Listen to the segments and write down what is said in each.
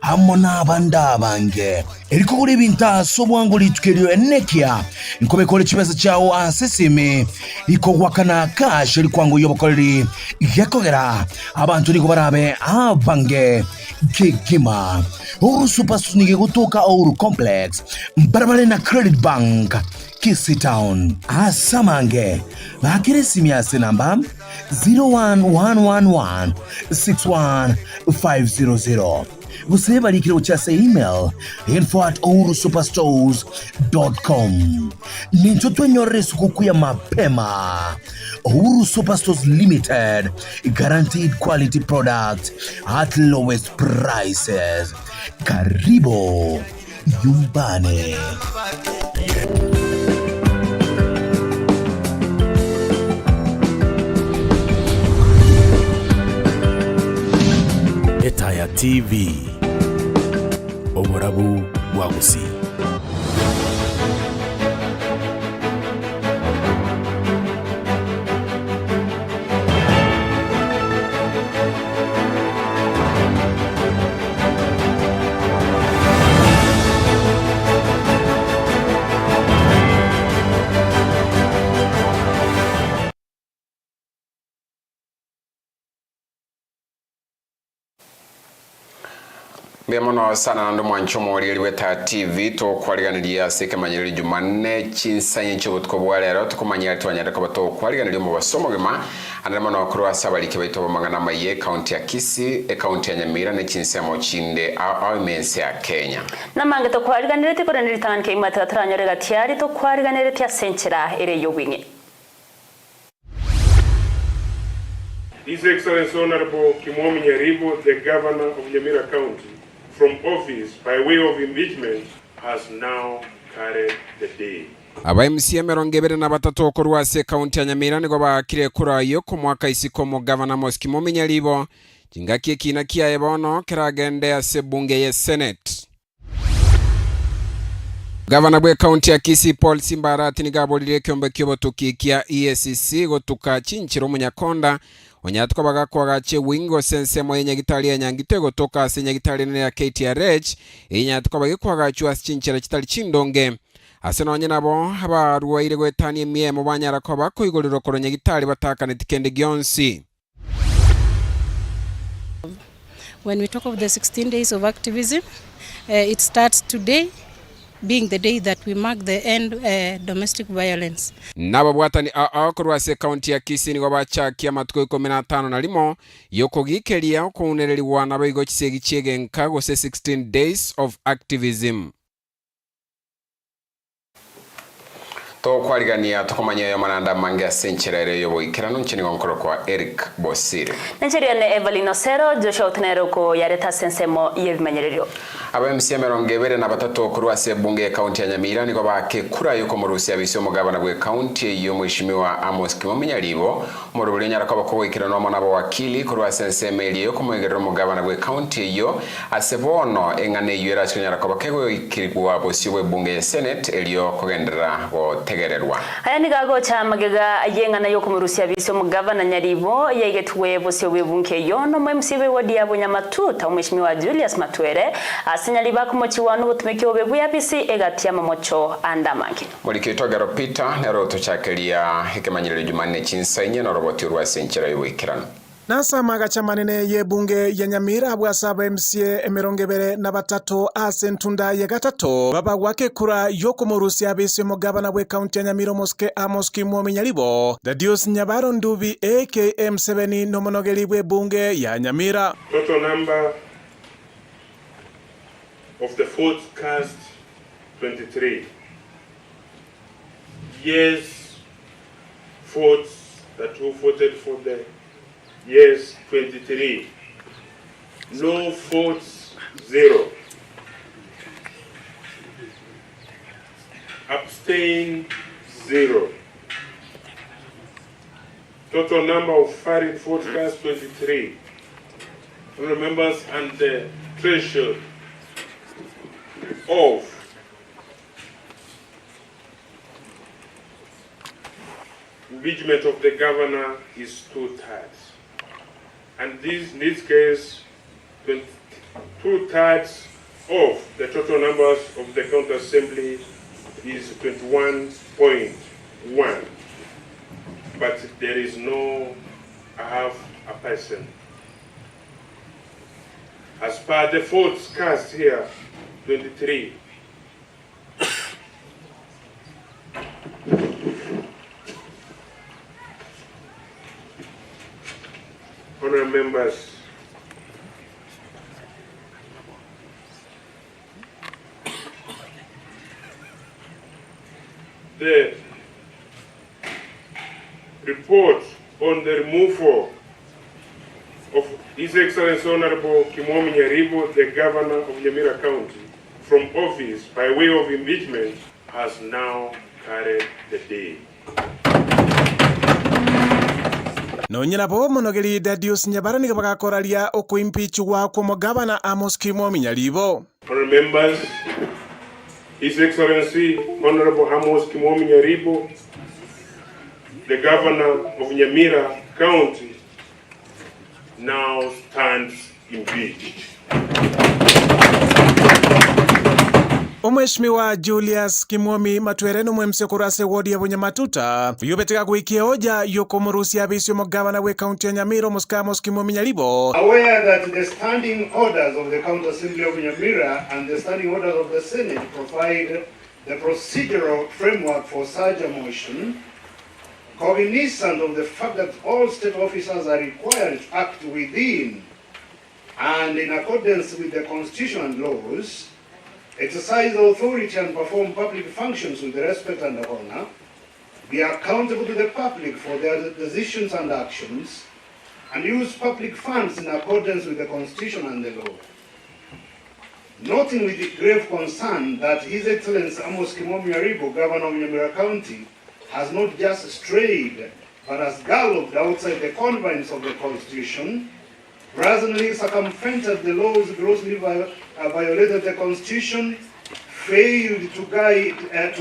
hamona banda bange eriko kuri binta sobwangu litukelio enekia nkome kole chipesa chao asesime iko wakana cash likwangu yobokolli yakogera abantu niko barabe abange kikima uru supersonic gutuka uru complex barabale na credit bank Kisi Town asamange bakiresimya namba 01111 61500 Buseba likiro chase email info@ourusuperstores.com Ninchoto nyore sukuku ya mapema Ouru Superstores Limited, guaranteed quality product at lowest prices. Karibu Jumanne. Etaya TV Oborabu Wagusi. Biamono sana ndo mwanchomo waliweta TV to kwaliganiria Ekemanyererio Jumanne chinsanye chobutko bwalero tukumanyira twanyada ko bato kwaliganiria mu basomo gema andamono kurwa sabalike baito bamangana maye county ya Kisi county ya Nyamira ne chinsamo chinde au mense ya Kenya namange to kwaliganiria tikoranira tanke imata tranyore tiari to kwaliganiria tia senchera ere yobinge. His Excellency Honorable Ekemanyererio, the Governor of Nyamira County, from office by way of impeachment, has now carried the day. Aba MCA 23 okorwa county ya Nyamira nigo bakire kura yo ku mwaka isiko mu Governor Ekemanyererio kingaki kina kiaye bono kiragende ase bunge ye Senate. Governor bwe county ya Kisi Paul Simbarati nigabolire kyombe kyobotukikia EACC gotuka chinchiro munyakonda onyatwa bagakwa gache wingo sense moyenye gitali ya nyangitego toka senya gitali ne ya KTRH enyatwa bagikwa gachwa chinchira kitali chindonge aseno onye nabo abaruwaire gwetani emie mu banyara ko bakoigorero koronye gitali batakane tikende gyonsi. When we talk of the 16 days of activism, it starts today, being the day that we mark the end domestic violence. Nabo bwatani akorwa county ya Kisi nigo bachakia matuko 15 na limo yoko gikeria ko unereri wana bayigo kisegi chege nkago 16 days of activism. To kwaligania tukomanya yo mananda mangia sencherere yo boikirano nchini ngonkoro kwa Eric Bosire. Jumanne Everlyne Osero Joshua Utenero ko yareta sensemo Ekemanyererio. Aba MCA 23 okorwa bunge ya county ya Nyamira nigo bake kura yo ko murusi abisyo mugabana gwe county yo mwishimiwa Ekemanyererio mu rubulenya rakaba ko boikirano mo nabo wakili kurwa sensemo yo ko mwegerero mugabana gwe county yo asebono engane yera chinya rakaba kego ikirwa bosyo bwe bunge ya Senate elio kogendera go tegererwa. Aya ni gago cha magega yengana yo kumurusia bisyo mugavana Nyaribo yegetwe bosyo bwebunke yo no MCA wadi abo Nyamatuta umeshimiwa Julius Matwere asinyaliba kumochiwanu butumekyo bebu ya PC egatia mamocho andamangi. Mulikito garo Peter nero tuchakelia Ekemanyererio Jumanne chinsanye no roboti rwa senchera y'wikirano. Nasa magacha manene ye bunge ya Nyamira bwasaba MCA 23 asentunda ye gatatu baba wake kura yoko murusi abese mugabana bwe county ya Nyamira moske Ekemanyererio the Dios Nyabaro Ndubi AKM7 nomonogeli bwe bunge ya Nyamira. Total number of the votes cast 23. Yes votes that who voted for the yes 23. No votes 0. Abstain 0. Total number of valid votes cast 23. Members and the threshold of impeachment of the governor is 2/3. And this, in this case, 2/3 of the total numbers of the county assembly is 21.1, but there is no half a person. As per the votes cast here, 23. Honourable members, the report on the removal of His Excellency Honorable Jumanne Everlyne, the Governor of Nyamira County, from office by way of impeachment has now carried the day. nonyinapo monogeri Dadius Nyabarani bagakoraria okuimpichwa kwa mugabana Amos Jumanne Everlyne. Honourable members, His Excellency Honorable Amos Jumanne Everlyne, the Governor of Nyamira County, now stands impeached. Omweshimiwa Julius Kimwami Matwereno mwemsekurase wodi ya Bunyamatuta yubeteka kuikia hoja yokomurusia abisio mugabana we kaunti ya Nyamira Amos Jumanne Everlyne. Aware that the standing orders of the County Assembly of Nyamira and the standing orders of the Senate provide the procedural framework for such a motion, cognizant of the fact that all state officers are required to act within and in accordance with the constitution and laws, exercise authority and perform public functions with respect and honor, be accountable to the public for their decisions and actions, and use public funds in accordance with the constitution and the law. Noting with grave concern that His Excellency Amos Jumanne Everlyne, Governor of Nyamira County, has not just strayed, but has galloped outside the confines of the Constitution, brazenly circumvented the laws, grossly violated the Constitution, failed to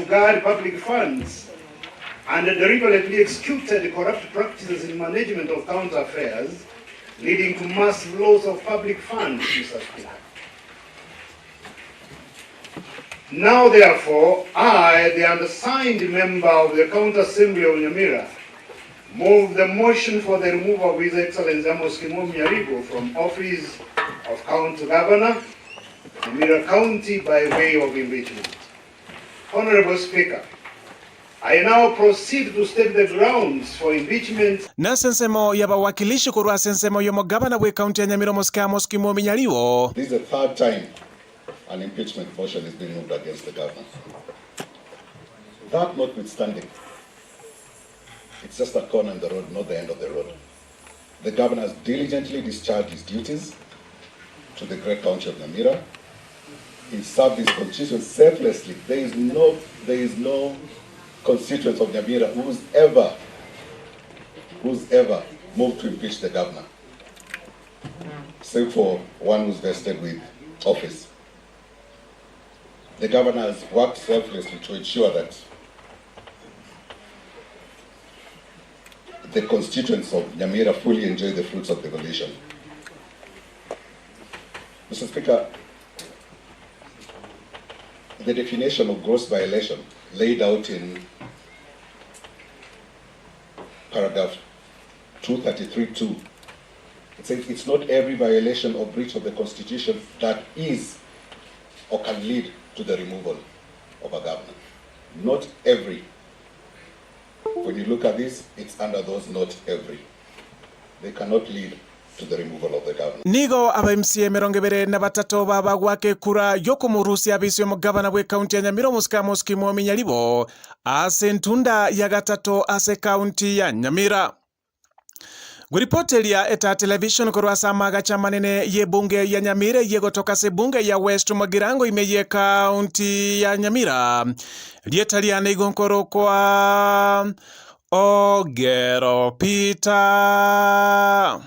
guard public funds, and deliberately executed corrupt practices in management of county affairs, leading to massive loss of public funds, Mr. Speaker. Now, therefore, I, the undersigned member of the County Assembly of Nyamira, move the motion for the removal of His Excellency Amos Jumanne Everlyne from office of County Governor, Nyamira County, by way of impeachment. Honorable Speaker, I now proceed to state the grounds for impeachment. Na sensemo ya bawakilishi kurwa sensemo ya mugabana we kaunti ya Nyamira Amos Jumanne Everlyne. This is the third time an impeachment motion is being moved against the governor. That notwithstanding, it's just a corner in the road, not the end of the road. The governor has diligently discharged his duties to the great county of Nyamira. He served his constituency selflessly. There is no constituent of Nyamira who's ever moved to impeach the governor, save for one who's vested with office. The governor has worked selflessly to ensure that the constituents of Nyamira fully enjoy the fruits of devolution. Mr. Speaker, the definition of gross violation laid out in paragraph 233(2), it says it's not every violation or breach of the Constitution that is or can lead to the removal of a governor. Not every. When you look at this, it's under those not every. They cannot lead to the removal of the governor. Nigo aba MCA merongevere na batatu baba gwake kura yokumurusia abisio mugabana we kaunti ya Nyamira Amos Jumanne Everlyne ase ntunda ya gatatu ase kaunti ya Nyamira. Guripotelia eta television kurwa samaga chamanene ye bunge ya Nyamira yegotoka se bunge ya West Magirango imeye kaunti ya Nyamira lietaliana igonkoro kwa Ogero Peter.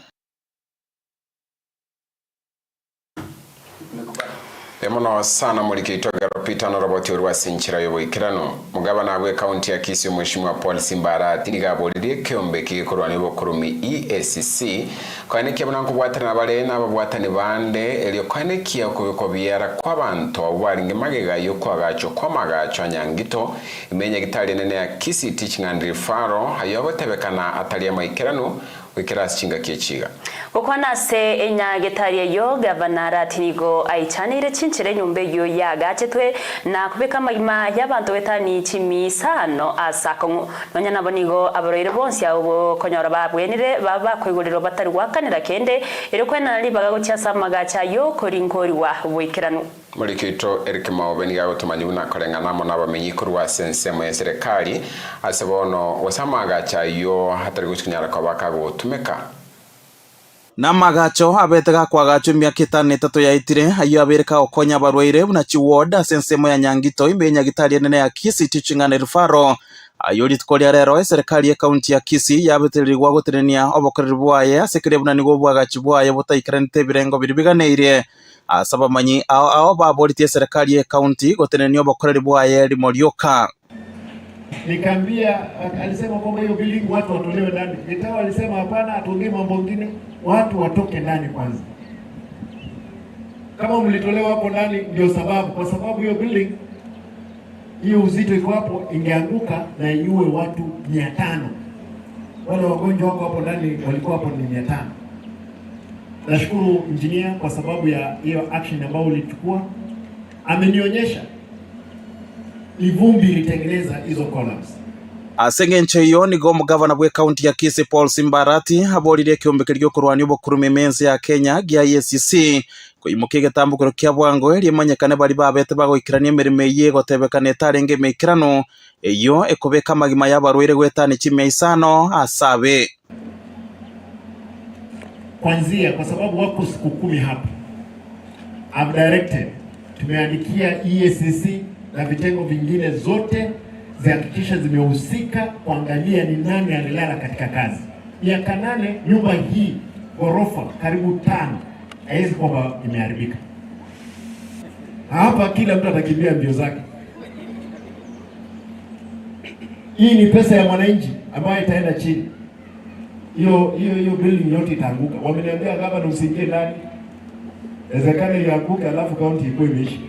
Emono sana mulikito garopita no roboti urwa sinchira yobo ikirano mugabana bwe county ya Kisii Mheshimiwa Paul Simbara tinigabolire kyombe kikorwani bokurumi EACC kwaniki abananko bwatana bale n'ababwatani bande elyo kwaniki yakubiko byara kwabantu abaringe magega yo kwagacho kwamagacho anyangito imenya gitali nene ya Kisii Teaching and Referral hayobo tebekana atali amaikirano wikirasi chinga kichiga Kokwana se enya getaria yo gavanara tinigo aichanire chinchire nyumbe yo yaga chetwe na kubeka magima y'abantu betani chimi sano asako nonya nabonigo abaroire bonsi abo konyora babwenire baba kwiguriro batari wakanira kende ero kwena libaga gucyasa magacha yo korinkori wa wikirano Mulikito Ekemanyererio Jumanne tumanyuna kolengana mo nabamenyi kurwa sensemo ya serikali asebono wasamaga yo hatari guchinyara kwa bakago tumeka namagacho abetega kwagacho myaka 3 yaitire ayo abereka okonya barwaire buna chiwoda sensemo ya nyangito imenya gitali nene ya Kisii Teaching and Referral ayo litkolia rero serikali ya county ya Kisii yabeterirwa guterenia obokoreri bwaye asekere buna nigo bwagachi bwaye butaikarante birengo biribiganeire asaba manyi ao babolitie serikali ya county guterenia obokoreri bwaye limorioka. Nikamwambia, alisema kwamba hiyo building watu watolewe ndani. Nikawa alisema hapana, atuongee mambo mengine, watu watoke ndani kwanza. Kama mlitolewa hapo ndani ndio sababu, kwa sababu hiyo building hiyo uzito iko hapo ingeanguka na iue watu 500. Wale wagonjwa wako hapo ndani walikuwa hapo ni 500. Nashukuru engineer kwa sababu ya hiyo action ambayo ulichukua. Amenionyesha ivumbi litengeneza hizo columns. Asengenche yo nigo mugavana bwe county ya Kisii Paul Simbara abolire kyombekerio kurwani obokurume menzi ya Kenya gya EACC kuimuke getambukiro kya bwango erimanyekane bali babete bagoikirania emirime ye gotebekane tarenge meikirano eyo ekobeka magima y'abarwaire gwetane chimya isano asabe kwanzia kwa sababu wako siku 10 hapa. I've directed tumeandikia EACC na vitengo vingine zote zihakikisha zimehusika kuangalia ni nani alilala katika kazi. Miaka 8 nyumba hii ghorofa karibu 5 haiwezi kwamba imeharibika. Hapa kila mtu atakimbia mbio zake. Hii ni pesa ya mwananchi ambayo itaenda chini. Hiyo building yote itaanguka. Wameniambia gavana usiingie ndani. Ezekane ianguke alafu county iko imeishi.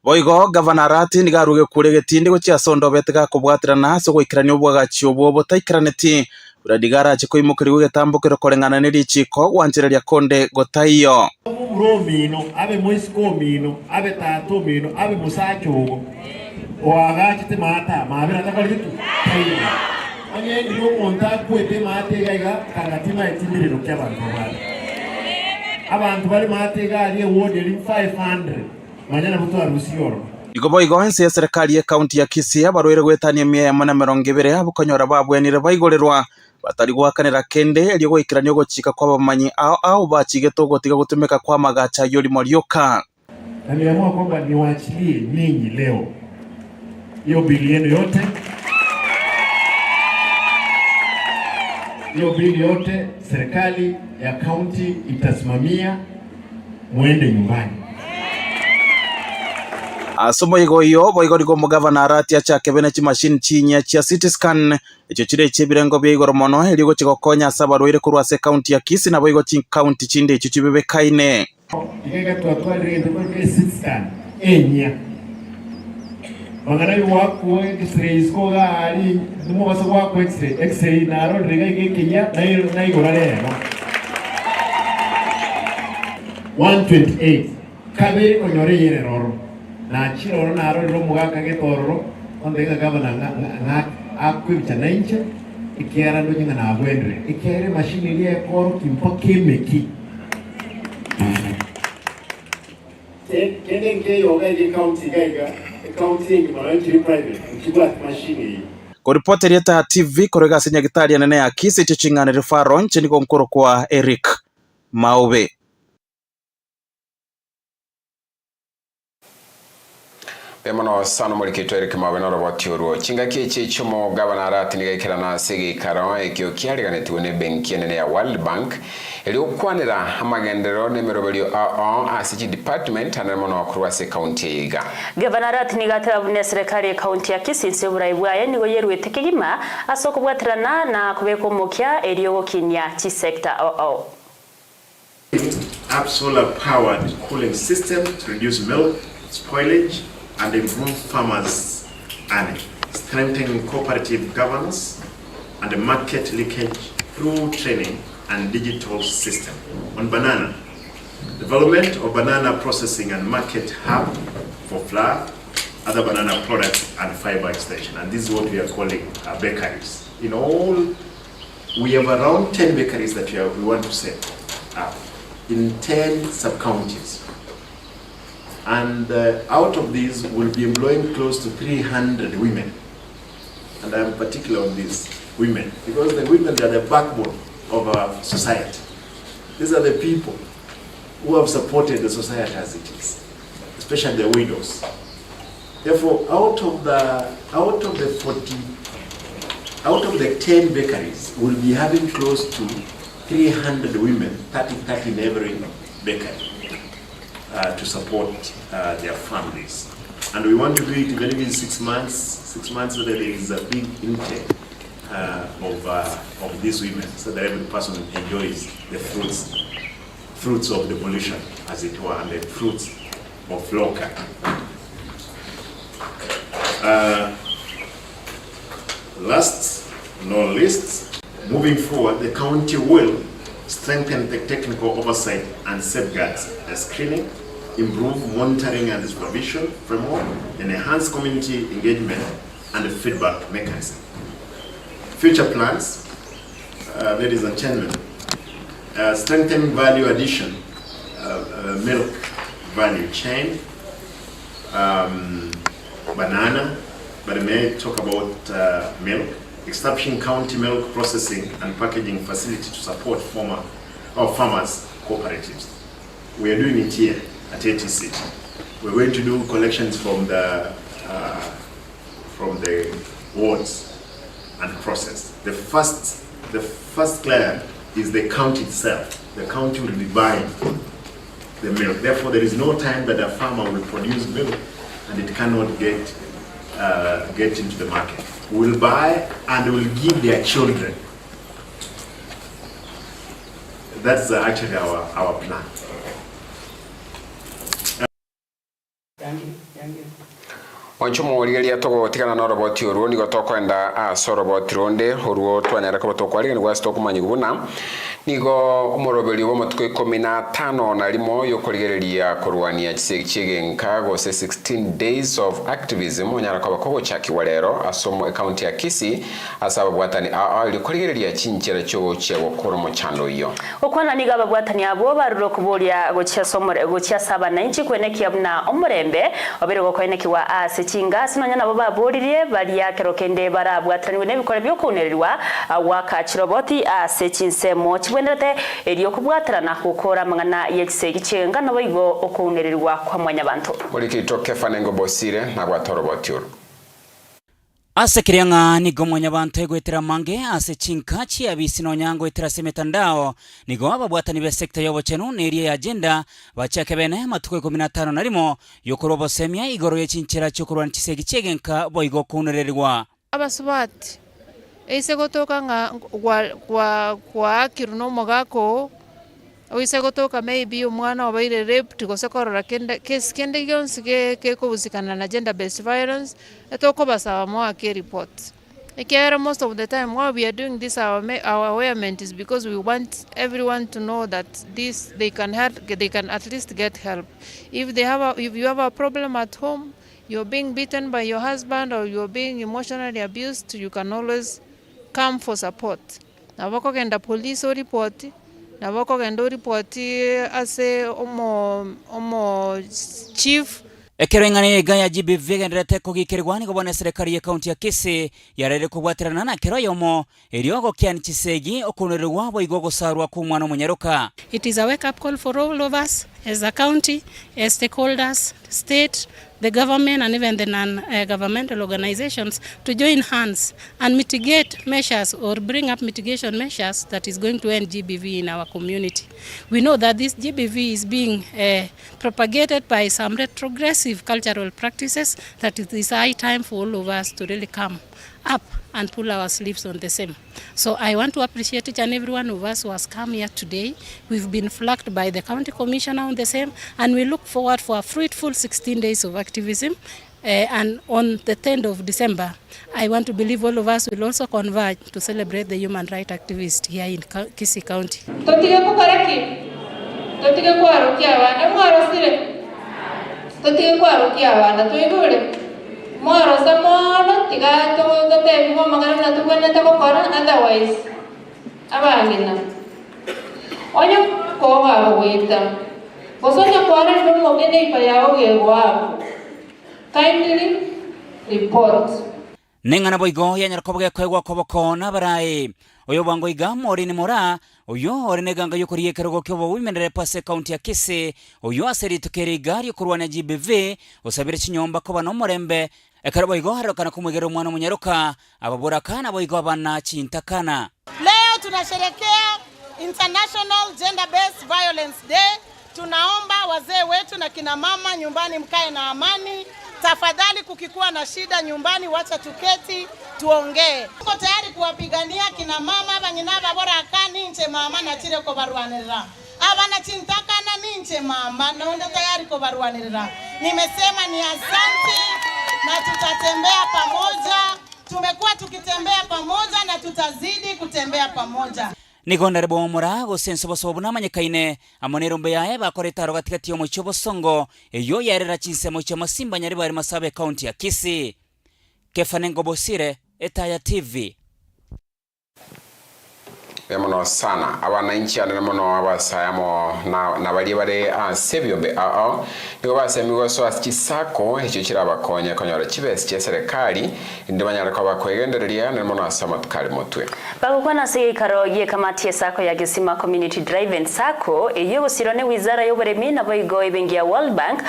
Boigo gavana rati nigaruge kure getinde gucia sondo betega kubwatirana so goikirania obwagachi obwo botaikiraneti uradigara chikoimukiri gugetambukiro korengana nirichiko wanjireria konde gotaiyo romino abe mwisiko mino abe tato mino abe musacho oagachi te mata mabe natakalitu anye ndio monta kwete mate gaiga kagatima etimiriro ky'abantu bali abantu bali mate gali woderi 500 manyana buto arusiyoro igoboigo ense serikali ya county ya Kisii abarwaire gwetania 120 abukonyora babwenire baigorerwa batari gwakanira kende elio goikirania gochika kwa bamanyi ao bachigeto gotiga gutumika kwa magacha yoli morioka. Niliamua kwamba niwaachilie ninyi leo hiyo bilioni yote, hiyo bili yote serikali ya county itasimamia, muende nyumbani. Asomo igoyo boigorigo mugavana arati achake bene chimashini chinya chia CT scan echo chire chibirengo byigoro mono eligo chikokonya sabarwaire kurwase county ya Kisii na boigo chin county chinde echo chibebekaine igega twatwalire ndo CT scan enya bangana wako x-ray skoga ali ndimo baso wako x-ray naro rega igekenya na igorale no 128 kabiri konyore yere roro na chiro na aro ro mugaka getororo ondega gavana nga akwicha nainche ikiara ndo nyinga na abwendre ikiere machine ile ekoro kimpoke meki kende nke yoga ile county gaiga county ngi private kibwa machine ko reporter yeta TV korega senya gitari nene ya Kisii Teaching and Referral nchini ko mkoro kwa Eric Maube. Bemono sano molikito Ekemanyererio roboti oruo chinga kiche chomo gavana arati nigaikira na sigi karo ekyo kiariganeti ne benki nene ya World Bank eli okwanira amagendero ne merobelio asiji department anamono kurwase county iga gavana arati nigatira bune serikali county ya Kisii burayibwaye nigo yerwete kigima asoko bwatirana na kubeko mokya eliogo kinya chi sector solar powered cooling system to reduce milk spoilage and improve farmers' earnings, strengthening cooperative governance and market leakage through training and digital system. On banana, development of banana processing and market hub for flour, other banana products and fiber extension. And this is what we are calling bakeries. In all, we have around 10 bakeries that we want to set up in 10 sub-counties. And out of these, we'll be employing close to 300 women. And I'm particular on these women, because the women are the backbone of our society. These are the people who have supported the society as it is, especially the widows. Therefore, out of the 10 bakeries, we'll be having close to 300 women, 30 in every bakery. To support their families. And we want to do it even in 6 months. 6 months so that there is a big intake of these women, so that every person enjoys the fruits of the pollution, as it were, and the fruits of local. Last, not least, moving forward, the county will strengthen the technical oversight and safeguards the screening, improve monitoring and supervision framework, and enhance community engagement and the feedback mechanism. Future plans, ladies and gentlemen, strengthening value addition, milk value chain, banana, but may talk about milk, establishing county milk processing and packaging facility to support farmers cooperatives. We are doing it here at ATC. We're going to do collections from the wards and process. The first client is the county itself. The county will be buying the milk. Therefore, there is no time that a farmer will produce milk and it cannot get into the market. Will buy and will give their children. That's actually our plan. Thank you. Wanchumo waligeria togo tigana na roboti oruo nigo tokwenda aso roboti ronde oruo twanyara ko tokwali ni gwasto kumanyiguna nigo umorobeli wo matuko 15 na limo yokoligereria kurwania chisege nkago 16 days of activism onyara ko bakogo chaki walero asomo county ya Kisii asaba bwatani yokoligereria chinchera cyo cyewo koro mo chando iyo okwana niga babwatani abo baruro kubolia gochya somore gochya saba na inchi kweneki abuna omurembe obere gokoeneki wa chinga sinonya nabo baburirie bali yakerokende barabwatanwe nebikore byo kunererwa wakachiroboti sechinsemo chibwenderete eriyo kubwatarana gukora mangana yekisegi chenga nabo igo okunererwa kwa mwanya bantu Olikito kefanengo Bosire na gwatoroboti uru Asekirianga nigo mwanya bantu egwetera mange sechinkachi abisino nyango etera semetandao nigo ababwatani be sekta yobo chenu neri agenda bachake bene matuko 15 na limo yokorobo semia igoro yechinchera chokurwan chisegi chegenka boigo kunererwa abasubati ese gotoka nga kwa kiruno mogako oise gotoka maybe umwana wabaire raped gosekorora kende yonse ke kubuzikana na gender based violence etoko basaba mo ake report ekera most of the time why we are doing this our awareness is because we want everyone to know that they can at least get help if you have a problem at home, you're being beaten by your husband or you're being emotionally abused, you can always come for support. Na bako genda police or report na bako genda report ase omo chief Ekerengane gaya GBV genderete kugikirwani gobone serikali ya county ya Kisii yarere kubwatirana na kero yomo eriogo kiani chisegi okunerwa bo igogo sarwa ku mwana munyaruka. It is a wake up call for all of us as a county, as stakeholders, state, the government and even the non-governmental organizations to join hands and mitigate measures or bring up mitigation measures that is going to end GBV in our community. We know that this GBV is being propagated by some retrogressive cultural practices that it is high time for all of us to really come up and pull our sleeves on the same. So I want to appreciate each and every one of us who has come here today. We've been flagged by the county commissioner on the same, and we look forward for a fruitful 16 days of activism. And on the 10th of December, I want to believe all of us will also converge to celebrate the human rights activists here in Kisii County. Moro samono tiga to te mo magana na tu bana ta ko kora otherwise abangina onyo ko wa wita bosonya kwara ndo mo gene ipa yao ge wa kindly report nengana boigo ya nyarkoboge kwegwa kobokona barai oyo bango igamo ori ni mora oyo ori neganga yokoriye kerogo kyobo wimendere pase county ya Kisii oyo aseri tukeri gari kurwana GBV osabire chinyomba ko bano morembe ekara boigo harokana kumwegero mwana munyaruka ababura kana boigo bana chintakana. Leo tunasherehekea International Gender Based Violence Day. Tunaomba wazee wetu na kina mama nyumbani mkae na amani. Tafadhali kukikuwa na shida nyumbani wacha tuketi tuongee. Tuko tayari kuwapigania kina mama banyina babora akani nche mama na chire ko barwanira. Abana chintakana ninche mama na ndo tayari ko barwanira. Nimesema ni asante na tutatembea pamoja. Tumekuwa tukitembea pamoja na tutazidi kutembea pamoja. Nigondare bomora go senso bosobo namanyekaine amonero mbe yae bakoreta rogatikati yo muchobo songo eyo yarera chinsemo cha masimba nyari bari masabe county ya Kisii. Kefanengo Bosire, Etaya TV. Yamono sana abananchi ana mono abasayamo na bali bare sebyombe nigo basemigo so asisako echo kirabakonye konyora kibesi cya serikali ndimanyara ko bakwegendereria na mono asama tukali motwe bagukwana se karogie kamati ya sako ya Gisima Community Drive and Sako eyo sirone wizara y'uburemi na boigo ibengia World Bank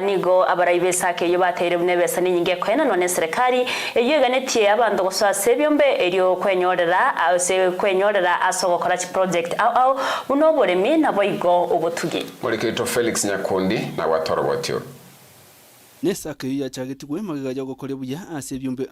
nigo abaraibe sake yo batere bunebesa nyinge kwena none serikali eyo ganetie abando goswa sebyombe eryo kwenyorera ase kwenyorera asogo kora project au unoboremi na boigo ogotugi Molekito Felix Nyakundi na watorobotyo Nesaka ya chagetigwe magaga gukore buya asebyumbe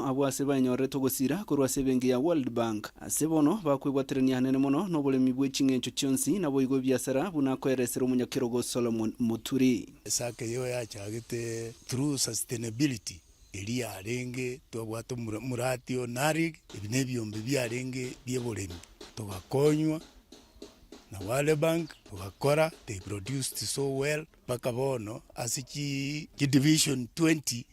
abwase banyoreto gusira kurwa sebenge ya World Bank asebono bakwibwaterania hanene mono nobolemi bw'echingencho cyonsi nabo igo byasara bunakweresera umunyakirogo Solomon Muturi Saka yo ya chagete through sustainability eri arenge twabwato muratio narig ibinebyombe byarenge byebolemi tugakonywa na World Bank tugakora they produced so well pakabono asichi division 20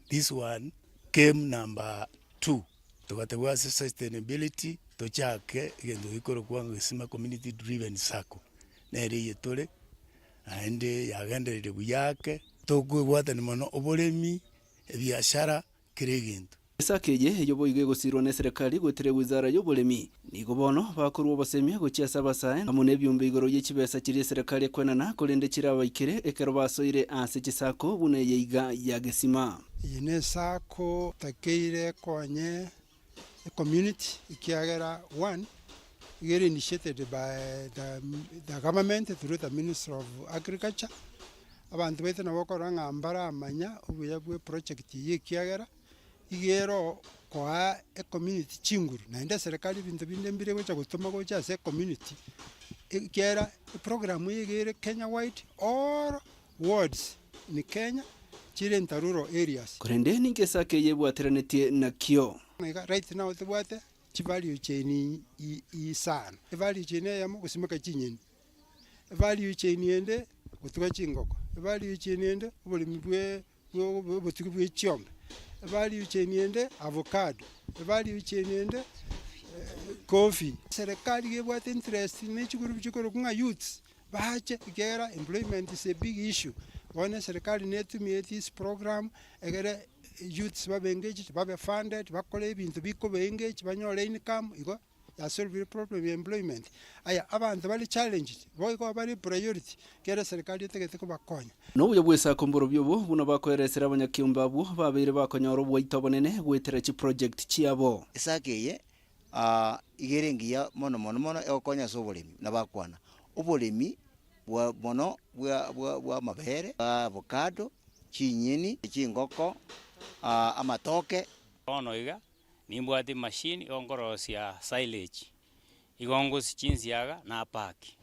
this one came number 2 tugategwa sustainability tochake gendo ikoro kwa Gisima Community Driven Sako neri yetole ande yagenderere buyake togwebwata ni mono obolemi ebiashara kireginto Sakeje yobo igego sirwa ne serikali gotere wizara y'uburemi nigo bono bakurwa basemye gokia sabasaye amune byumbe igoro y'ikibesa kiri serikali kwenana kolende kirabaikire ekero basoire ase kisako bune yiga ya Gisima yene sako takeire konye community ikiagera one igere initiated by the government through the Ministry of Agriculture abantu bete nabokora ngambara amanya ubuya bwe project yikiagera igero kwa community chinguru na inde serikali bintu binde mbire gocha gutuma gocha se community ikera program yigere Kenya wide or wards ni Kenya chile ntaruro areas kurende ninge sake yebwateranete na kyo right now the water value chain sana value chain ya mu kusimaka chinyeni value chain ende gutuka chingoko value chain ende ubulimi bwe butuku bwe cyombe value chain ende avocado value chain ende coffee serikali yebwate interest ne chikuru kunga youths bache igera employment is a big issue wana serikali netumie this program egere youths babe engaged babe funded bakole ibintu biko be engaged banyole income igo ya solve problem ya employment aya abantu bali challenged boiko bali priority kera serikali itegete kubakonya no buya bwesa komboro byobo buna bakoeresera abanyakiumba abo babire bakonyoro bwaito bonene gwetera chi project chiabo isakeye igerengia mono ekonya sobolemi nabakwana obolemi bwa mono bwa mabere avocado chinyeni chingoko amatoke ono iga nimbwati machine ongorosia silage igongo sichinsiaga na paki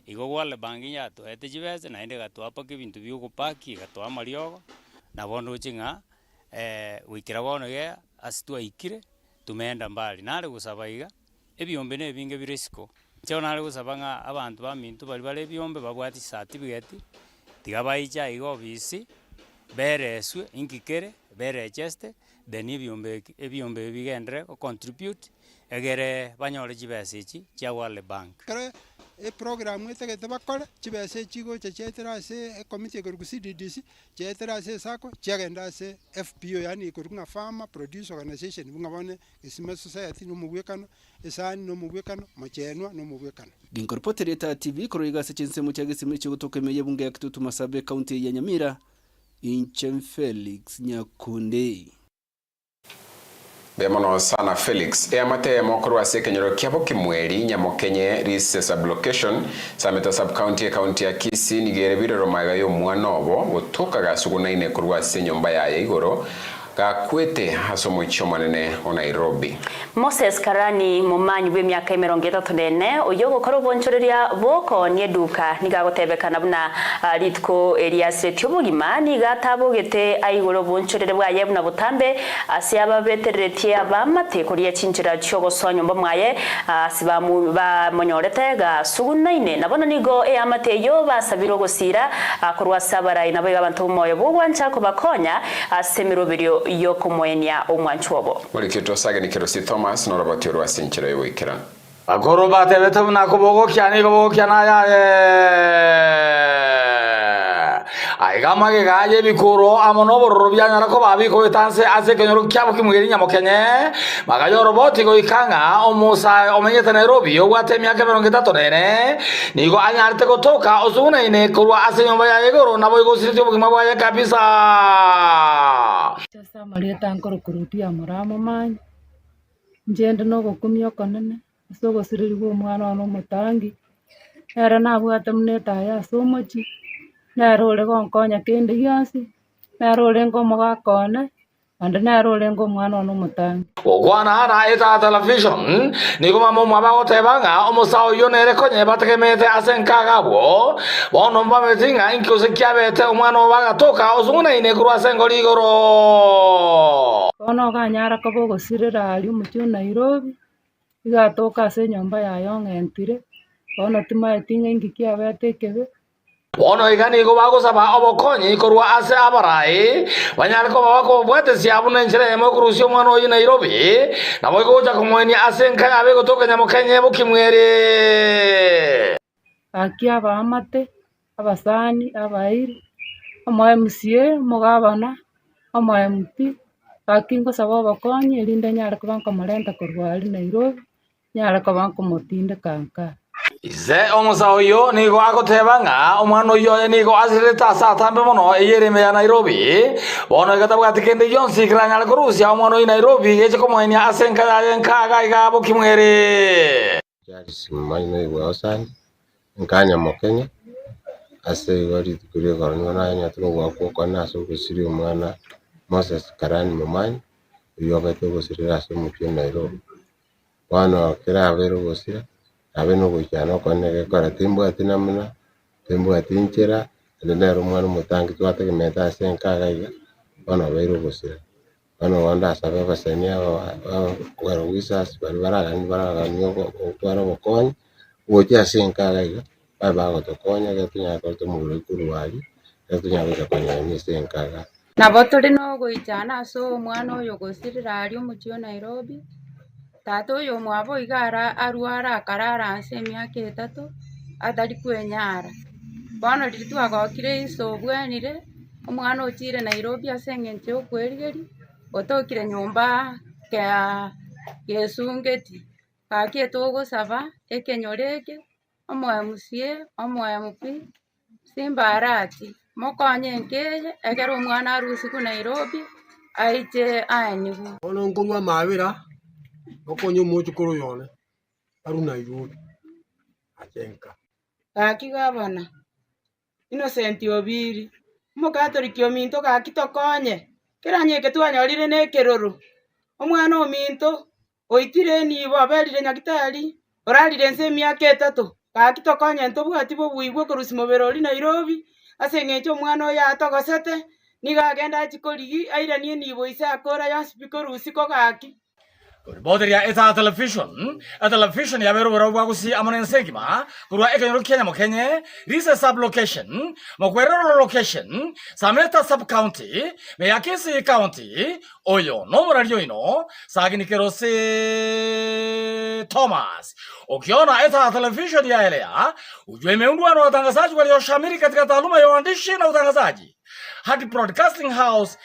igo wale banginya to ete jibese na inde gatwapa ke bintu byugo paki gatwa mariogo na bondo chinga wikira bono ge asitwa ikire tumeenda mbali nale gusaba iga ebyombe ne binge biresiko cyo nale gusaba nga abantu bamintu bali byombe babwati certificate tigabaija igo bisi bereswe inkikere bere cheste then ebyombe bigendre contribute egere banyore jibese chi cha World Bank kare program itegete bakora chibese chigo chetera se committee ko CDDC chetera se sako chagenda se FPO yani ko runga farmer produce organization bunga bone isima society no mubwekano esani no mubwekano machenwa no mubwekano Ginkorporated TV koroiga se chinse mu chagisime cyo gutokemeye bunga ya Kitutu Masabe county ya Nyamira Inchem Felix Nyakunde Bemono sana Felix amate mokoro ase kenyero kiabo kimweri nyamokenye recess sublocation sameta sub county ya Kisii nigere birero magayo mwana obo gotoka gasuguna ine kurwa ase nyomba ya igoro gakwete hasomo ichomanene o Nairobi. Moses Karani mumanyi bw'emyaka 34 oyo gukora bonchoreria boko ni eduka nigagotebekana buna litko Elias Etiyobugima nigatabugete aigoro bonchorere bwaye buna butambe ase ababeteretie abamate kuriya cinjira cyo gosonyo mbomwaye sibamu ba monyorete ga sugunaine nabona nigo amate yo basabiro gosira kurwa sabara inabo abantu moyo bugwancha kubakonya asemiroberio yo kumwenya omwanchobo muri kito sage ni Kirosi Thomas no roboti ro asinchira yo ikira agoro batebeta buna kubogo kyane kubogo kyana ya aigama ke gaje bikoro amono bororo byanyara ko babiko betanse ase kenyoro kyabo kimwiri nyamokenye magayo roboti go ikanga omusa omenyete Nairobi yo gwate myaka 34 nigo anyarte gotoka osuna ine kurwa ase nyomba ya igoro nabo igosirite bugima bwaye kabisa Sasa marieta nkoro kurutia muramo manyi njende no gokumyo konene so gosirirwa omwana no mutangi era nabwate muneta ya somochi narole gonkonya kende yasi narole ngomugakone ande narole ngomwana no mutangi ogwana ana eta television nigo mamo mabagotebanga omusao yo nere konye batekemete asenkagabo bono mbametinga inkose kyabete omwana obagatoka osunguna ine kurwa sengori igoro ono ganyara kabogo sirira ali mutyo Nairobi igatoka ase nyomba yayo ngentire ono timaetinga ingikyabete kebe ono igani go bagosaba obokonyi korwa ase abarai banyara ko babako bwete siabuna nchire mo kurusio mwana oyi Nairobi nabo goja kumweni ase nka abe gotoka nyamokenye bukimwere akia bamate abasani abairi omo MCA mugabana omo MP akingo sabo bakonyi elinde nyara ko banko marenta korwa ali Nairobi nyara ko banko motinde kanka Ize omusao yo nigo agotebanga omwana oyo nigo asireta satambe mono eyereme ya Nairobi bono gatabwa tikende yonsi kranyala kurusia omwana oyi Nairobi eche komwenya asenka ya nkaga igabo kimwere Jari simanyi no osani nkanya mokenya ase gori tukuri gorni wana nya tuno wako kwana so kusiri omwana Moses Karani mumanyi yo gato gusiri ase mupyo Nairobi wana kira abero gusira abeno gokyano konege kora timbo atinamuna tembo atinchera ndero mwana mutangi twategemeta asenkaga iga wana bero gusira wana wanda asabe basenia wa wisas baragani otwara bokonyi wocha asenkaga iga baba gotokonya gatunya koto muguru kurwali gatunya gotokonya ni asenkaga nabo turi no goichana so omwana oyo gosirira ali mutyo Nairobi tato yo mwabo igara arwara akarara ase emyaka 3 atari kwenyara bono ritu agokire isobwenire omwana ochire Nairobi ase eng'encho okwerigeri otokire nyomba kea gesungeti Kaki togo sava Ekenyererio MCA MP Simbarati mokonye nkeye egero umwana arusi ku Nairobi aite aenigu ono ngulwa mawira okonyo moju koro yone aru Nairobi ajenka kaki gabana Innocent Obiri Mukatoliki ominto kaki tokonye keranyeke twanyorire nekeroro omwana ominto oitire nibo aberire nyagitari orarire nse emyaka 3 kaki tokonye ntobwati bobuigwe korusi moberori Nairobi ase ng'echo omwana oyo atogosete niga agenda achikorigi airanie nibo ise akora yasipi korusi ko kaki Bosire ya television ya bero bero wagusi amone sengima kurwa Ekemanyererio Kenya mokenye rise sub location mokwerero location sameta sub county meyakisi county oyo no morario ino sagini kerose Thomas ukiona television ya elea ujue meundwa na watangazaji walioshamiri katika taaluma ya uandishi na utangazaji hadi broadcasting house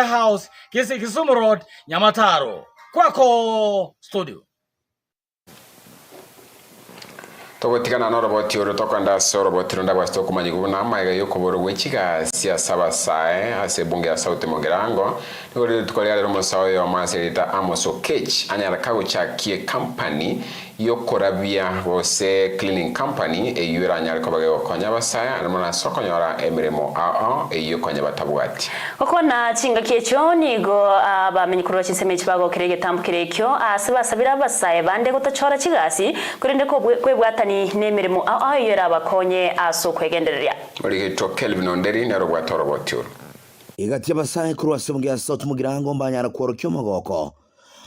house Kisumu Road Nyamataro kwako studio togotigana no roboti oro tokwanda so roboti ronda bwasto kumanyigu na maiga yokoboro wechiga siasa basae ase bunge ya Sauti Mogerango ngori tukolia lero musawo yo maserita Amoso Kech anyara kago chakie company yokorabia bose cleaning company eyura anyara kobage okonya basae anamona sokonyora emiremo eyokonya batabwati okona chinga kyecho nigo bamenyikuru chiseme chibago kirege tambukirekyo asibasabira basae bande gutachora chigasi kurinde ko kwebwatani nemirimo yera bakonye asokwegendereria Oligeto Kelvin Onderi na roboti robotio igatia basae kuru asebunge ya Sauti Mogerango mbanyara kworokyo magoko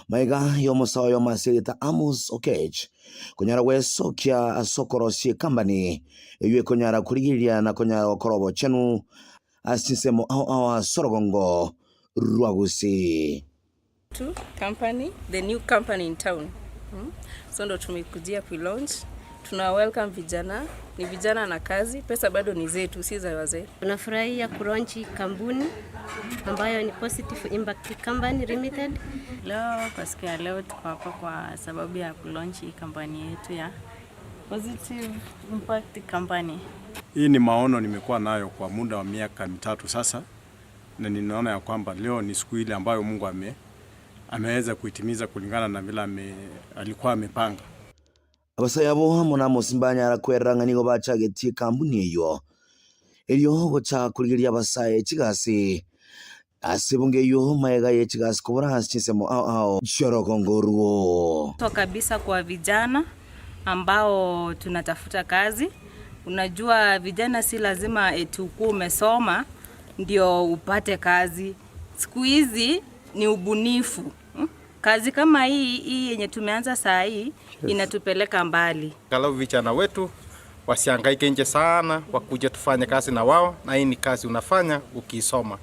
maiga yo musawo yo maserita Amoso Kech kunyara weso kia asokorosie company ewe kunyara kurigiria na kunyara korobo chenu asisemo sorogongo ruagusi company the new company in town so ndo tumekujia pre-launch. Tuna welcome vijana, ni vijana na kazi, pesa bado ni zetu, si za wazee. Tunafurahia kulaunchi kampuni ambayo ni Positive Impact Company Limited. Leo tuko hapa kwa sababu ya kulaunchi kampani yetu ya Positive Impact Company. Hii ni maono nimekuwa nayo kwa muda wa miaka 3 sasa, na ninaona ya kwamba leo ni siku ile ambayo Mungu ameweza kuitimiza kulingana na vile alikuwa amepanga. Abasayabo hamona musimbanya arakweranga nigo bacagetie kampuni eyo elyo gocha kurigiria basaye chigasi asibunge yo maega ye chigasi kubura chisemo chorokongoruo to kabisa kwa vijana ambao tunatafuta kazi. Unajua vijana si lazima etukuwe umesoma ndio upate kazi. Siku hizi ni ubunifu. Kazi kama hii yenye tumeanza saa hii inatupeleka mbali. Kalau vijana wetu wasihangaike nje sana, wakuje tufanye kazi na wao, na hii ni kazi unafanya ukisoma.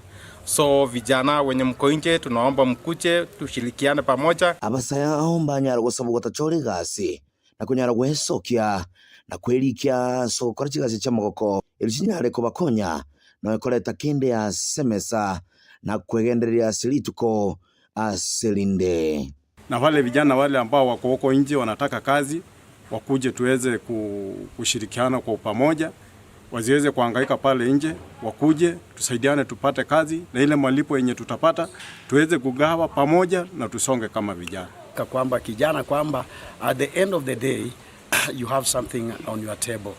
So vijana wenye mko nje tunaomba mkuje tushirikiane pamoja. Abasaya ombanya gusaba gutachori gasi na kunyara gwesokia na kwelikia so kora kigazi cy'amagoko irichinyare ko bakonya na koleta kinde ya semesa na kwegenderia silituko aselinde. Na wale vijana wale ambao wako huko nje wanataka kazi wakuje tuweze kushirikiana kwa pamoja, waziweze kuhangaika pale nje, wakuje tusaidiane tupate kazi na ile malipo yenye tutapata tuweze kugawa pamoja na tusonge kama vijana. Kwamba kijana kwamba at the end of the day you have something on your table.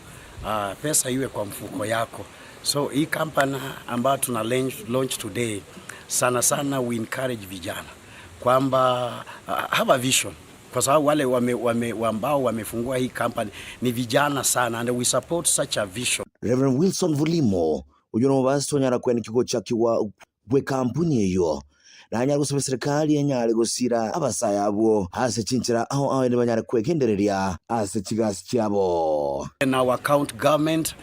Pesa iwe kwa mfuko yako. So hii company ambayo tuna launch today sana we encourage vijana kwamba have a vision, kwa sababu wale ambao wamefungua hii company ni vijana sana, and we support such a vision. Reverend Wilson Vulimo ujono basi nyara kwenye kigo chakiwa gwe kampuni eyo na nyara gusaba serikali yenyare gusira abasaya abo hase cinchira aho ne banyara kwekendereria ase kigasi cyabo. In our account government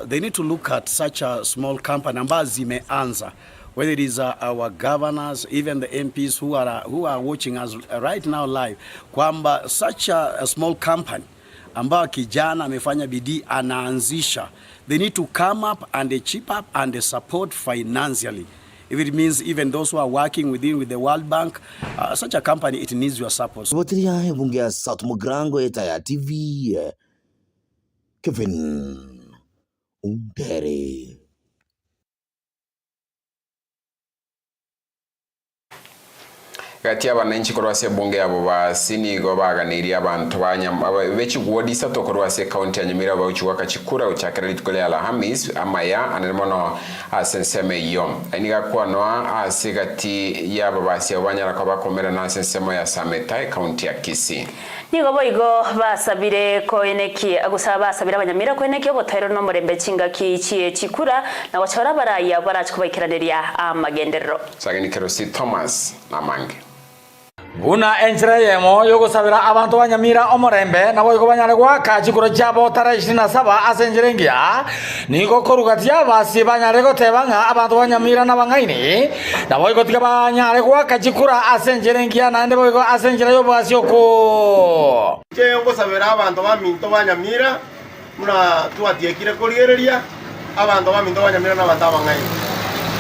they need to look at such a small company ambazo zimeanza, whether it is our governors, even the MPs who are watching us right now live, kwamba such a small company ambao kijana amefanya bidii anaanzisha, they need to come up and chip up and support financially if it means even those who are working with the World Bank, such a company, it needs your support. Botiria ebunge ya South Mugrango eta ya TV Kevin Umpere. Gati abananchi korwase bunge abo basini go baganiriye abantu bechi wodi sato korwase county ya Nyamira bauchwa kachikura uchakira litukole Alhamis amaya anemono asenseme yom eniga kwanoa asigati ya babasi abanyara kwa bakomera na asensemo ya Sametai county ya Kisii nigo boigo basabire ko eneki agusaba basabira abanyamira ko eneki obotero no murembe cinga kichie chikura na wachora baraya barachkubaikiraneria amagenderero sageni kerosi Thomas Namange Buna enjira yemo yogo sabira abantu banyamira omorembe nabo yogo banyare gwa kachikuro chabo tara 27 asenjirengia niko korugati abasi banyare go tebanga abantu banyamira nabangaini nabo yogo tiga banyare gwa kachikura asenjirengia nande boyo asenjira yo basi oko yogo sabira abantu baminto banyamira muna tuatiekire kurigereria abantu baminto banyamira nabantu abangaini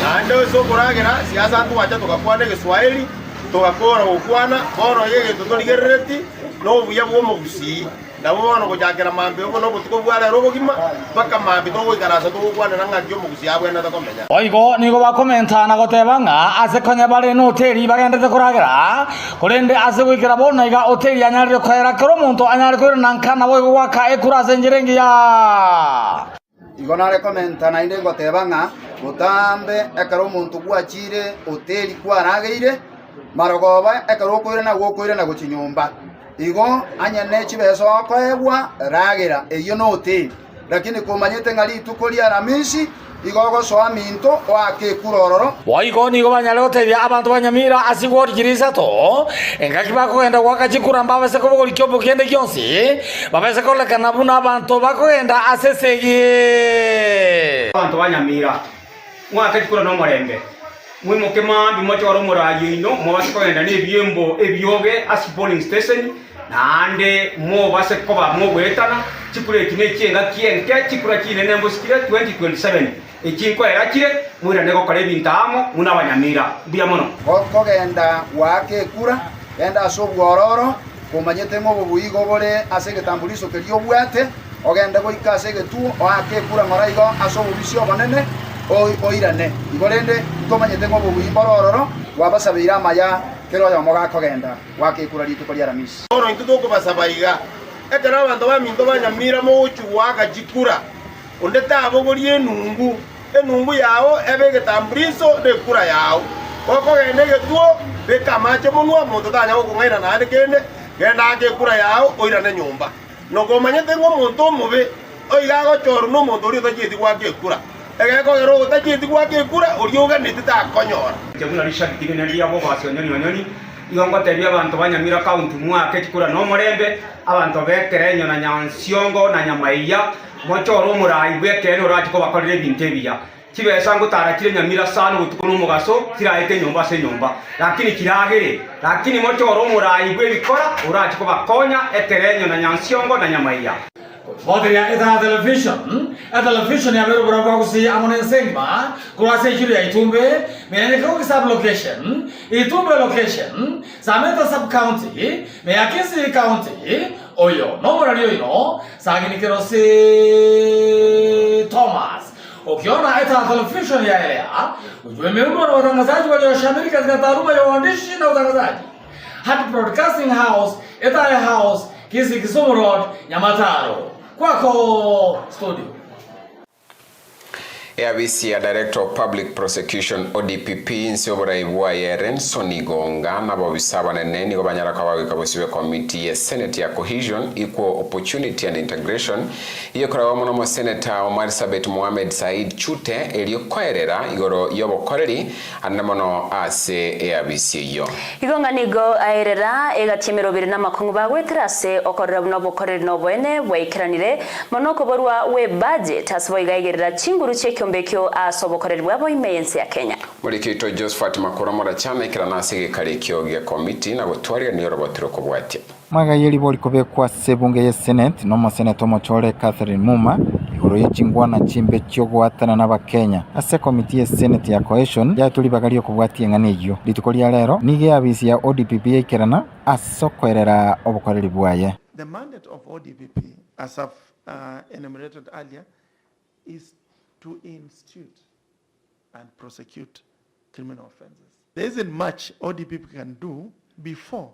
nande so kuragera siasa ntu wacha tukakwane Kiswahili tugakora gukwana bono yege tutoligereti no buya bwo mugusi nabo bono kujakera mambe uko no butuko bwala robogima baka mambe to goikarasa to gukwana nangakyo mugusi abwe na takomenya oigo nigo bakomenta na gotebanga asekonya bare no hoteli bagendete kuragera kurende ase goikera bono iga hoteli anyarire kwera kero muntu anyarire kwera nankana boigo waka ekurase njirengi ya igo na rekomenta na inde gotebanga utambe ekero muntu gwachire hoteli kwarageire marogoba ekarokoire na gokoire na gochinyumba igo anyane chibeso akoegwa ragera eyo no hotel lakini kumanyete ngali tukolia ramisi igo go so aminto wake kurororo waigo nigo banyale hotelia abantu banyamira asigori girisa to engaki bakogenda gwakachikura mbabase ko bogori kyobo kende kyonsi babase ko lekana buna abantu bakogenda asesege abantu banyamira mwakachikura no morembe mwimuke mambi mochoro murayi ino mwabase kogenda ne byembo ebyoge as polling station nande mo base koba mo gwetana chikure kine cyenga kienke chikura kine nembo sikire 2027 ekinko era kire mwira nego kale bintamo muna banyamira bya mono kogenda wake kura enda sobwororo kumanyete ngo buyigo bole asege tambuliso kelio bwate ogenda goika asege tu wake kura moraigo asobubisio banene oirane igorende tomanyete ngo buyimborororo wabasabira amaya kero ya moga kogenda wakikura litu kuri aramisi ono intuko basabaiga ekera abantu baminto banyamira mo chuwaka jikura onde tabogori enungu yao ebege tambriso de kura yao koko gende getuo be kamache munwa muntu tanya go ngaira na ande kende genda ake kura yao oirane nyumba no komanyete ngo muntu mube oiga go choru no muntu uri tajiti gwake kura egeko gero tajiti gwake kura urioga nitita konyora jemuna rishabikine nari abo basonyoni yongo tebi abantu banyamira county mwake kikura no morembe abantu bekerenyo na nyansiongo na nyamaiya mochoro murayi bwekeno rati ko bakorere bintebiya kibesa ngo tarakire nyamira sana gutukuno mugaso kiraete nyumba se nyumba lakini kiragere lakini mochoro murayi bwe bikora urati ko bakonya ekerenyo na nyansiongo na nyamaiya Bosire ita television ya bero bro kusi amone sengba kurase juri ya Itumbe mene ko sub location Itumbe location Sameta sub county me Kisii county oyo no morario ino sagini kerosi Thomas ukiona ita television ya elea ujue miundo na watangazaji walioshamiri katika taaluma ya uandishi na utangazaji Happy Broadcasting House ita house Kisii Kisumu Road Nyamataro kwako studio. ABC ya Director of Public Prosecution ODPP nsiobora ibwa yeren Sonigonga na babisaba nene go banyara kwa kabosiwe committee ya Senate ya Cohesion Equal Opportunity and Integration iyo kora mono mo Senator Omar Sabet Mohamed Said Chute eliokoerera igoro yobokoreri anamono ase ABC yo igonga nigo aerera egatimero bire namakongo bagweterase okorera no bokoreri no bwene bwaikiranire monoko borwa we budget asboigagerera chinguru chekyo kiombekyo asobokorerwa bo imeyensi ya Kenya. Mulikito Josephat Makura Morachana ikiranasi gikalikyo gya komiti na gutwarira ni robotiro kubwatia. Magayeli boli kubekwa sebunge ya Senate no Senator Mochole Catherine Muma iguru y'ekingwa na chimbe kyo gwatana n'abakenya ase komiti ya Senate ya cohesion yatulibagaliyo kubwatia ng'aneyo lituko lya lero nige abisi ya ODPP ikirana asokorera obukoreri bwaye. The mandate of ODPP, as I've enumerated earlier, is to institute and prosecute criminal offenses. There isn't much ODPP can do before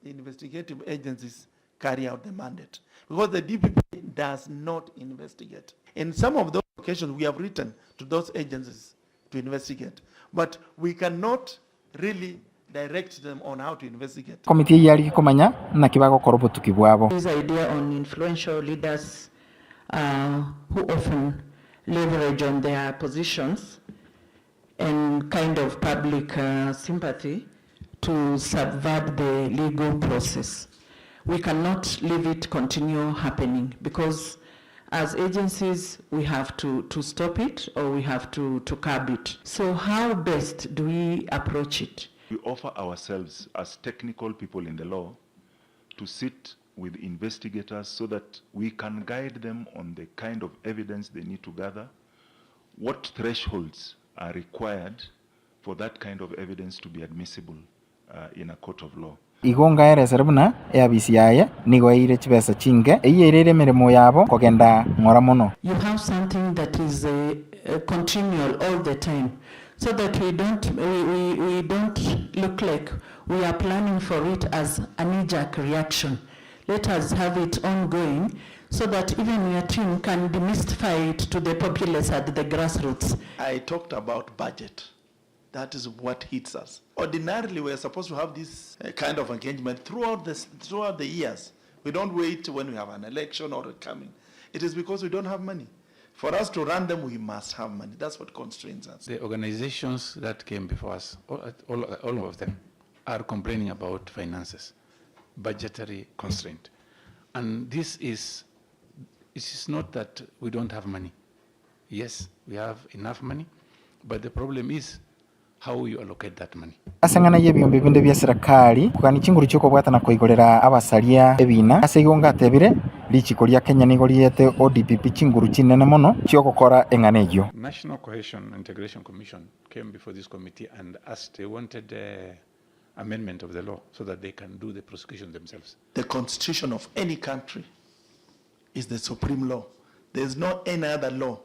the investigative agencies carry out the mandate, because the DPP does not investigate. In some of those occasions, we have written to those agencies to investigate, but we cannot really direct them on how to investigate. Komiti yali kumanya na kibago korobutuki bwabo. This idea on influential leaders who often leverage on their positions and kind of public sympathy to subvert the legal process. We cannot leave it continue happening, because as agencies we have to stop it, or we have to curb it. So how best do we approach it? We offer ourselves as technical people in the law to sit with investigators so that we can guide them on the kind of evidence they need to gather, what thresholds are required for that kind of evidence to be admissible in a court of law. Igonga ereserabuna abisi yaye nigo ire chibesa chinge eyerere mirimo yabo kogenda ngora muno. You have something that is continual all the time, so that we don't look like we are planning for it as a knee-jerk reaction. Let us have it ongoing, so that even your team can demystify it to the populace at the grassroots. I talked about budget. That is what hits us. Ordinarily, we are supposed to have this kind of engagement throughout the years. We don't wait when we have an election or coming. It is because we don't have money. For us to run them, we must have money. That's what constrains us. The organizations that came before us, all of them, are complaining about finances, budgetary constraint. And this is not that we don't have money. Yes, we have enough money, but the problem is how you allocate that money. Asangana yebyombe binde bya serikali kugani chinguru cyoko bwatana koigorera abasalia ebina asegonga tebire lichikolia Kenya nigoliete ODPP chinguru chinene mono cyokokora enganejo. National Cohesion Integration Commission came before this committee and asked, they wanted amendment of the law so that they can do the prosecution themselves. The constitution of any country is the supreme law. There is no any other law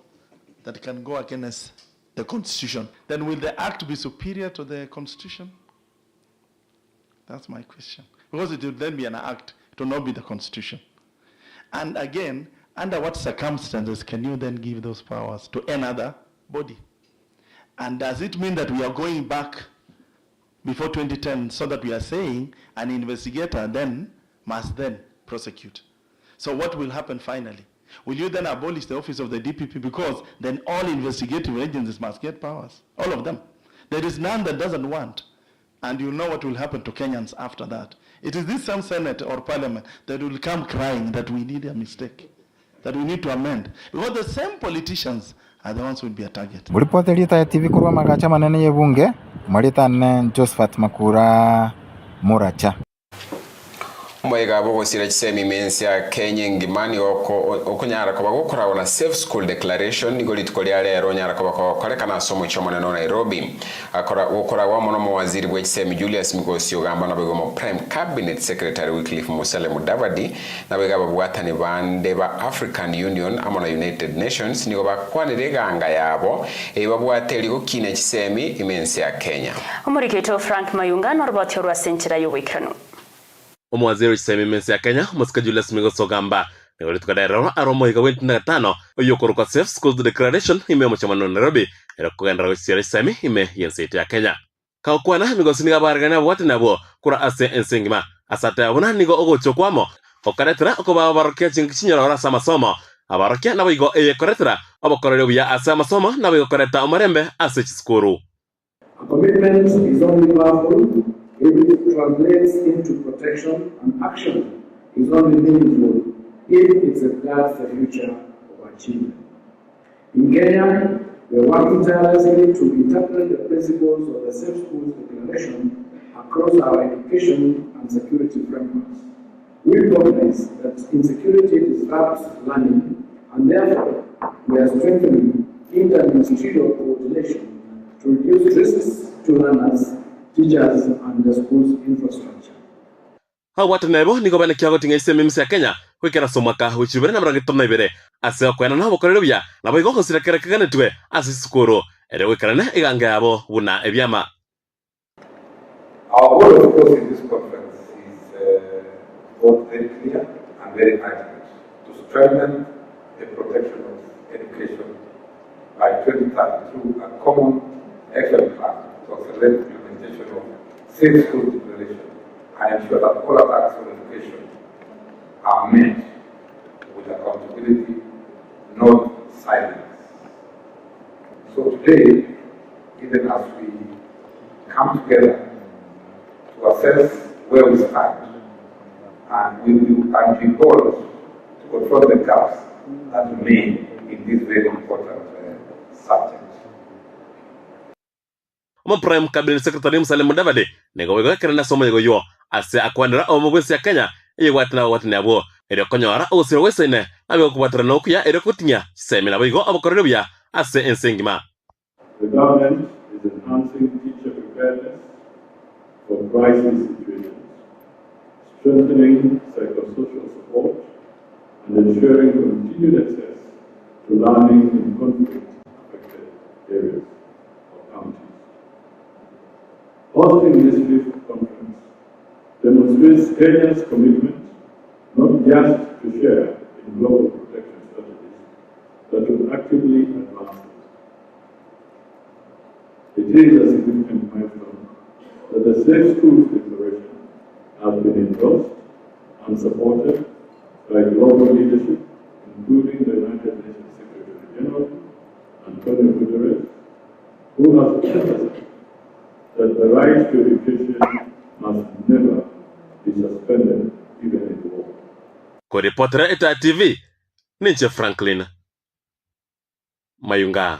that can go against the constitution. Then will the act be superior to the constitution? That's my question. Because it will then be an act, it will not be the constitution. And again, under what circumstances can you then give those powers to another body? And does it mean that we are going back before 2010 so that we are saying an investigator then must then prosecute? So what will happen finally? Will you then abolish the office of the DPP, because then all investigative agencies must get powers, all of them? There is none that doesn't want, and you know what will happen to Kenyans after that. It is this some Senate or Parliament that will come crying that we need a mistake, that we need to amend, because the same politicians are the ones who will be a target. Mulipotelita ya TV kurwa magacha manene yebunge Maritane Josephat Makura Moracha. Mwayiga bogosira kisemi mensi ya Kenya ngimani okunyara ko bagokora na safe school declaration nigoli tukolya lero nyara ko bakoleka na somo chomone no Nairobi akora okora wa mono waziri bwe kisemi Julius Migosio gamba na begomo prime cabinet secretary Wycliffe Musale Mudavadi na bega babwatani bande ba African Union amona United Nations nigo bakwanire ganga yabo babwateli ko kine kisemi imensi ya Kenya. Omuriketo Frank Mayunga norbotyo rwa senchira yowikrano. Omwaziri kisemi mensi ya Kenya Musika Julius Migoso gamba ngoli tukadero aromo iga 25 oyokoro safe schools declaration ime mochamano Nairobi era kugenda kusira kisemi ime yensete ya Kenya ka kwana Migoso ni gabaragana wati nabo kura ase ensengima asata abuna nigo ogochokwamo okaretera okoba barokia chingichinyora ora samasomo abarokia nabo igo koretera abakorero bya ase masomo nabo igo koreta omorembe ase chiskuru. Commitment is only powerful if it translates into protection, and action is only meaningful if it safeguards the future of our children. In Kenya, We are working tirelessly to interpret the principles of the Safe Schools Declaration across our education and security frameworks. We recognize that insecurity disrupts learning, and therefore we are strengthening inter-ministerial coordination to reduce risks to learners, teachers, and the school's infrastructure. Hawatu nebo niko bana kiago tinga ise mimsi ya Kenya wikera somaka huchibere na mrangi tonna ibere ase kwena na bokorero bya na boigo hosira kere kagane twe ase skoro ere wikera na iganga yabo buna ebyama. Our goal, of course, in this conference is both very clear and very urgent: to strengthen the protection of education by 2030 through a common action plan to accelerate the implementation of Safe Schools Declaration and ensure that all attacks on education are met with accountability, not silence. So today, even as we come together to assess where we stand, and we will call to confront the gaps that remain in this very important subject. Prime Cabinet Secretary Musalia Mudavadi nego wego kera na somo yego yo ase akwandira omugwesi ya Kenya yegwatna watna abo ere konyora osiro wesene abe kubatara no kuya ere kutinya semina wego abakorero bya ase ensengima. The government is enhancing teacher preparedness for crisis situations, strengthening psychosocial support, and ensuring continued access to learning in conflict-affected areas of counties. Hosting this fifth conference demonstrates Kenya's commitment not just to share in global protection strategies, but to actively advance it. It is a significant milestone that the Safe Schools Declaration has been endorsed and supported by global leadership, including the United Nations Secretary General, Antonio Guterres, who has emphasized that the right to education must never be suspended, even in war. Kwa reportera Eta TV, Ninche Franklin Mayunga.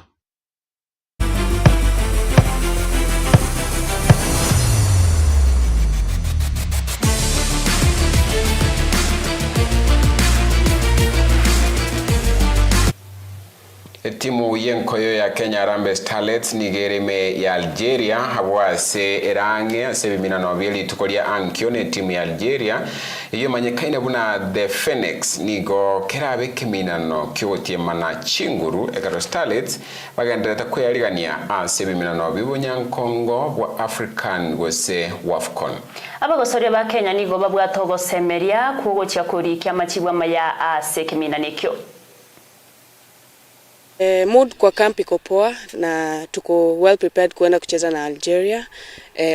Timu yenkoyo ya Kenya Harambee Starlets nigereme ya Algeria habwase erange sebimina nobili tukolia ankyo ne timu ya Algeria iyo manyekaine buna the Phoenix nigo kerabe keminano kyotie mana chinguru Ekaro Starlets bagendera kweyarigania sebimina nobibo nyankongo bwa African wese WAFCON. Abagosore ba Kenya nigo babwatogo semeria kugocha kurikia machibwa maya asekeminanekyo. Mood kwa camp iko poa na tuko well prepared kuenda kucheza na Algeria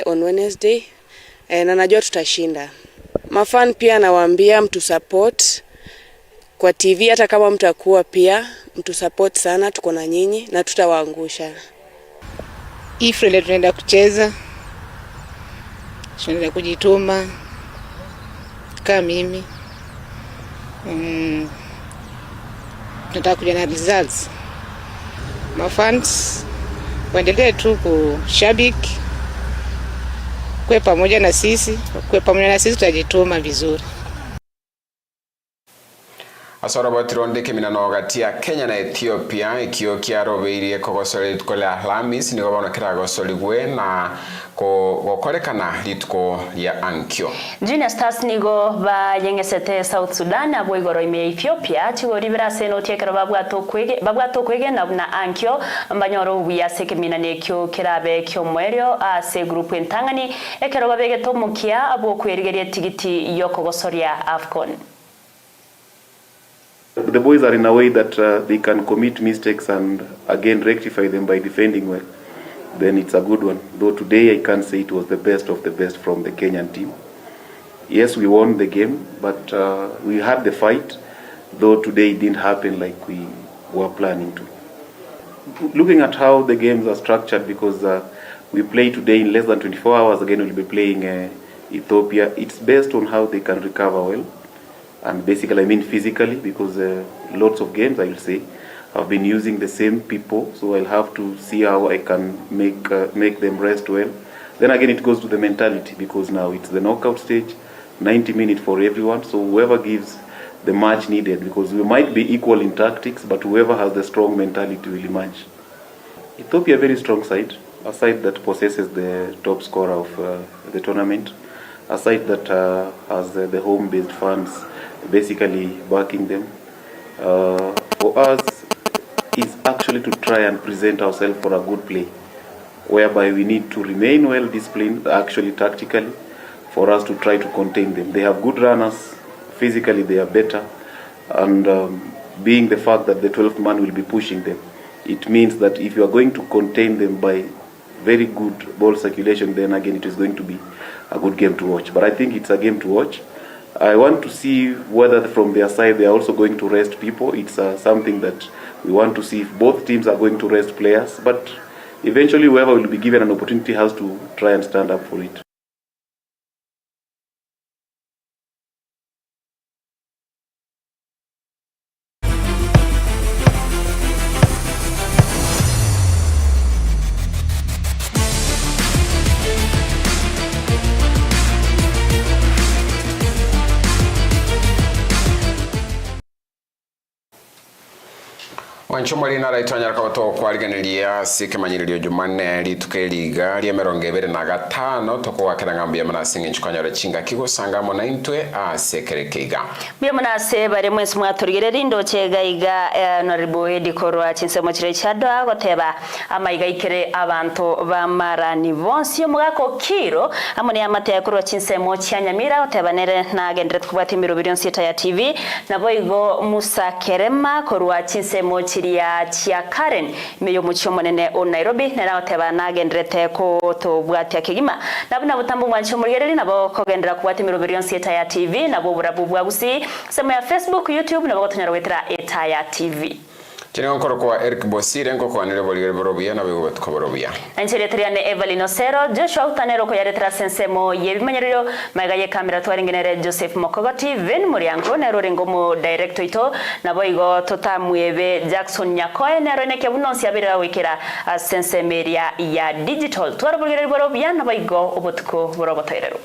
on Wednesday na najua tutashinda. Mafan pia nawaambia mtu support kwa TV, hata kama mtakuwa pia mtu support sana, tuko na nyinyi na tutawaangusha. Ifrele tunaenda kucheza, tunaenda kujituma kama mimi. Tunataka kuja na results. Mafans waendelee tu kushabiki, kwa pamoja na sisi, tutajituma vizuri. Asora batironde keminano gati ya Kenya na Ethiopia ikiokia robeire kogosole tukola Alhamis nigo bona kirago soligwe na kokorekana litko ya ankyo. Junior Stars nigo ba yengesete South Sudan abo igoro ime Ethiopia chigori birase no tiekero babwato kwege na ankyo mbanyoro wiya sekeminane kyo kirabe kyo mwerio ase group entangani ekero babege tomukia abo kwerigeria tigiti yokogosoria AFCON. The boys are in a way that they can commit mistakes and again rectify them by defending well. Then it's a good one. Though today I can't say it was the best of the best from the Kenyan team. Yes, we won the game, but we had the fight, though today it didn't happen like we were planning to. Looking at how the games are structured, because we play today in less than 24 hours, again we'll be playing Ethiopia. It's based on how they can recover well. And basically I mean physically, because lots of games I will say, I've been using the same people, so I'll have to see how I can make them rest well. Then again, it goes to the mentality, because now it's the knockout stage, 90 minutes for everyone, so whoever gives the match needed, because we might be equal in tactics, but whoever has the strong mentality will emerge. Ethiopia, a very strong side, a side that possesses the top scorer of the tournament, a side that has the home-based fans basically backing them. For us, is actually to try and present ourselves for a good play, whereby we need to remain well disciplined, actually tactically, for us to try to contain them. They have good runners, physically they are better, and being the fact that the 12th man will be pushing them, it means that if you are going to contain them by very good ball circulation, then again it is going to be a good game to watch. But I think it's a game to watch. I want to see whether from their side they are also going to rest people. It's something that we want to see if both teams are going to rest players. But eventually whoever will be given an opportunity has to try and stand up for it. Wanchumali na raitwanya kabato kwariganiria Ekemanyererio Jumanne litukeliga lyemerongebere na gatano tokuwakira ngambia manasinga nchukanyore chinga kigusangamo na intwe asekerekeiga bia manase bare mwesi mwaturigere rindo chegaiga Honorable Dikorwa chinsemo chire chadwa goteba amaiga ikere abantu bamarani bonsi mugako kiro amone amate yakurwa chinsemo cyanyamira otebanere na gendret kubati 2 ya TV naboigo Musa Kerema korwa chinsemo ya chia Karen meyo mucho monene o Nairobi nera oteba nagendrete ko to bwati akigima nabuna butambu mwancho murgereri nabo kogendera kubati 2 ya TV nabo burabu bwagusi sema ya Facebook, YouTube nabo gotonyara wetera ya TV Chini nkoro kwa Eric Bosire nko kwa nile boligere borobia na bigo batko borobia. Anchele Jumanne Everlyne Osero Joshua utanero ko yaretera sensemo yebimanyererio magaye kamera twaringenere Joseph Mokogoti Ven Muriango nero rengomo director ito nabo igo totamwebe Jackson Nyakoe nero neke bunonsi abira wekera sensemeria ya digital twara boligere borobia nabo igo obotko borobotoirero.